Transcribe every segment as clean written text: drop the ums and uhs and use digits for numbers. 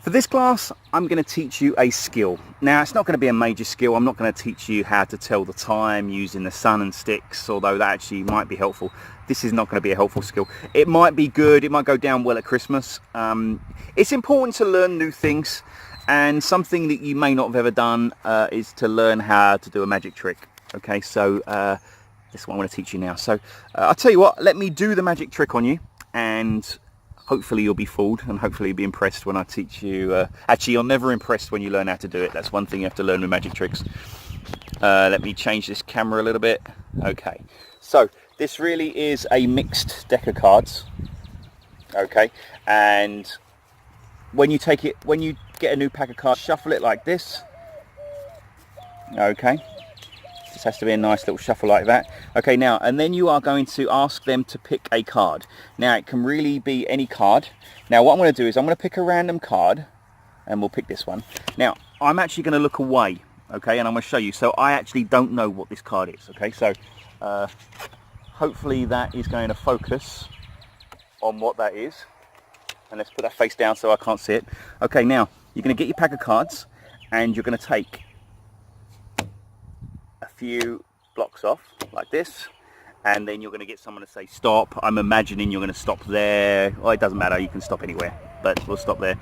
For this class, I'm going to teach you a skill. Now, it's not going to be a major skill. I'm not going to teach you how to tell the time using the sun and sticks, although that actually might be helpful. This is not going to be a helpful skill. It might be good. It might go down well at Christmas. It's important to learn new things, and something that you may not have ever done is to learn how to do a magic trick. Okay, so this is what I'm going to teach you now. So I'll tell you what, let me do the magic trick on you, and hopefully you'll be fooled, and hopefully you'll be impressed when I teach you. Actually, you're never impressed when you learn how to do it. That's one thing you have to learn with magic tricks. Let me change this camera a little bit. Okay, so this really is a mixed deck of cards. Okay, and when you get a new pack of cards, shuffle it like this. Okay, this has to be a nice little shuffle like that. Okay, now, and then you are going to ask them to pick a card. Now, it can really be any card. Now, what I'm going to do is I'm going to pick a random card, and we'll pick this one. Now, I'm actually going to look away, okay, and I'm going to show you. So I actually don't know what this card is, okay? So hopefully that is going to focus on what that is. And let's put that face down so I can't see it. Okay, now, you're going to get your pack of cards, and you're going to take a few blocks off like this, and then you're going to get someone to say stop. I'm imagining you're going to stop there. Well, it doesn't matter, you can stop anywhere, but we'll stop there.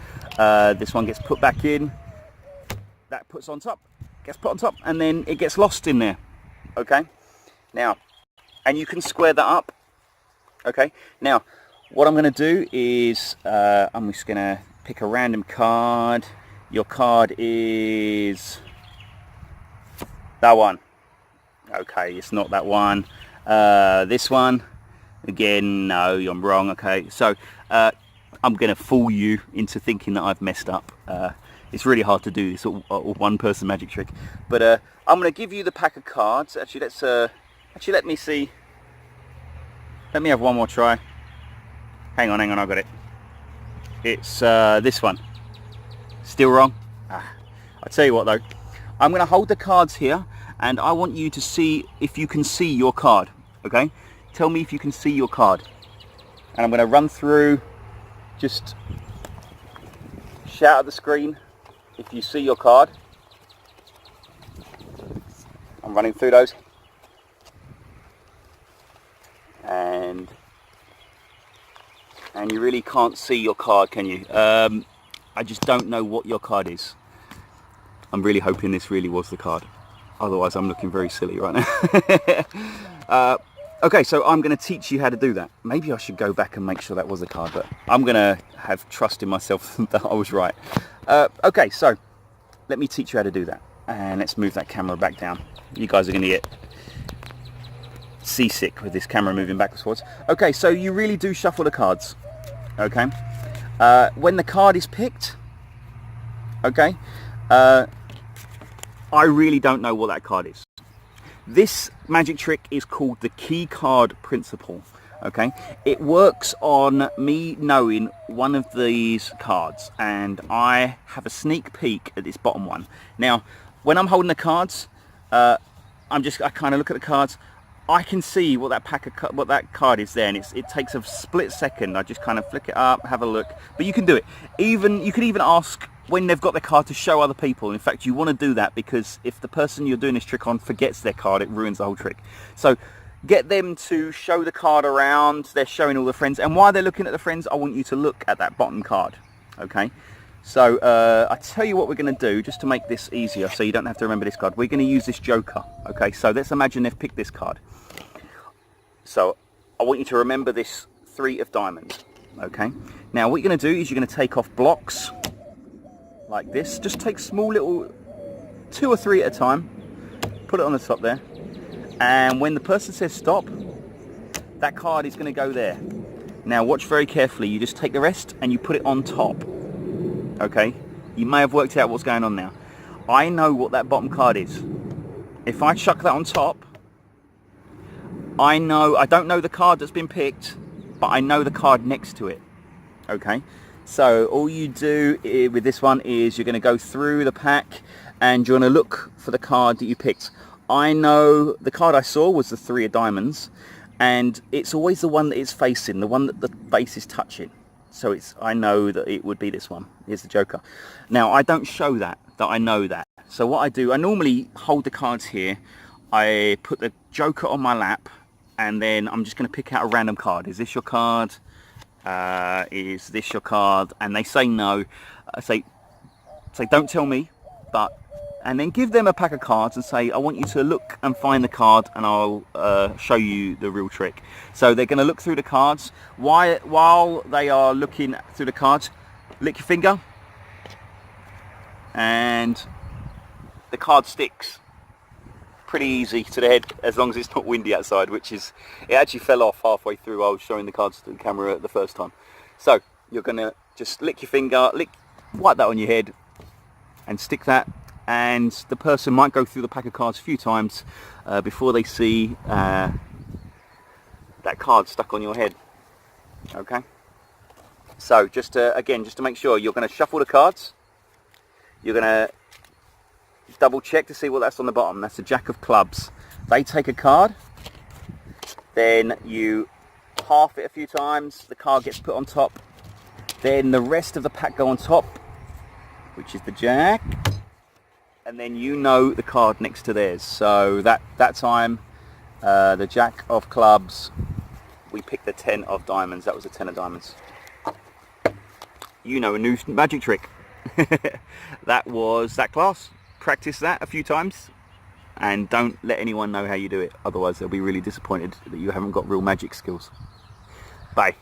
This one gets put back in, that puts on top, gets put on top, and then it gets lost in there. Okay, now, and you can square that up. Okay, now what I'm going to do is I'm just going to pick a random card. Your card is that one. Okay, it's not that one. This one, again, no, I'm wrong. Okay, so I'm going to fool you into thinking that I've messed up. It's really hard to do this one person magic trick, but I'm going to give you the pack of cards. Actually, let me see. Let me have one more try. Hang on, I got it. It's this one. Still wrong? I'll tell you what though. I'm going to hold the cards here, and I want you to see if you can see your card, okay? Tell me if you can see your card. And I'm going to run through, just shout at the screen if you see your card. I'm running through those. And you really can't see your card, can you? I just don't know what your card is. I'm really hoping this really was the card. Otherwise, I'm looking very silly right now. Okay, so I'm going to teach you how to do that. Maybe I should go back and make sure that was the card, but I'm going to have trust in myself that I was right. Okay, so let me teach you how to do that. And let's move that camera back down. You guys are going to get seasick with this camera moving backwards. Okay, so you really do shuffle the cards. Okay, when the card is picked, okay, I really don't know what that card is. This magic trick is called the key card principle. Okay, it works on me knowing one of these cards, and I have a sneak peek at this bottom one. Now, when I'm holding the cards, I kind of look at the cards. I can see what that card is there, and it takes a split second. I just kind of flick it up, have a look. But you can do it. You could even ask when they've got their card to show other people. In fact, you want to do that, because if the person you're doing this trick on forgets their card, it ruins the whole trick. So get them to show the card around. They're showing all the friends, and while they're looking at the friends, I want you to look at that bottom card. Okay, so I tell you what we're going to do, just to make this easier so you don't have to remember this card. We're going to use this joker. Okay, so let's imagine they've picked this card. So I want you to remember this 3 of diamonds. Okay, now what you're going to do is you're going to take off blocks like this. Just take small little 2 or 3 at a time, put it on the top there, and when the person says stop, that card is going to go there. Now watch very carefully. You just take the rest and you put it on top. Okay, you may have worked out what's going on now. I know what that bottom card is. If I chuck that on top, I don't know the card that's been picked, but I know the card next to it. Okay, so all you do with this one is you're going to go through the pack, and you're going to look for the card that you picked. I know the card I saw was the 3 of diamonds, and it's always the one that it's facing, the one that the face is touching. so I know that it would be this one. Here's the joker. Now I don't show that I know that. So what I do, I normally hold the cards here. I put the joker on my lap, and then I'm just going to pick out a random card. Is this your card? Is this your card? And they say no. I say don't tell me, and then give them a pack of cards and say, I want you to look and find the card, and I'll show you the real trick. So they're going to look through the cards. While they are looking through the cards, lick your finger, and the card sticks. Pretty easy to the head, as long as it's not windy outside, which is, it actually fell off halfway through. I was showing the cards to the camera the first time. So you're going to just lick your finger, wipe that on your head, and stick that. And the person might go through the pack of cards a few times before they see that card stuck on your head. Okay, so just to make sure, you're going to shuffle the cards. You're going to double check to see what that's on the bottom. That's the Jack of Clubs. They take a card, then you half it a few times, the card gets put on top, then the rest of the pack go on top, which is the Jack, and then you know the card next to theirs. So that time, the Jack of Clubs, we picked the 10 of diamonds. That was a 10 of diamonds. You know, a new magic trick. That was that class. Practice that a few times, and don't let anyone know how you do it, otherwise they'll be really disappointed that you haven't got real magic skills. Bye.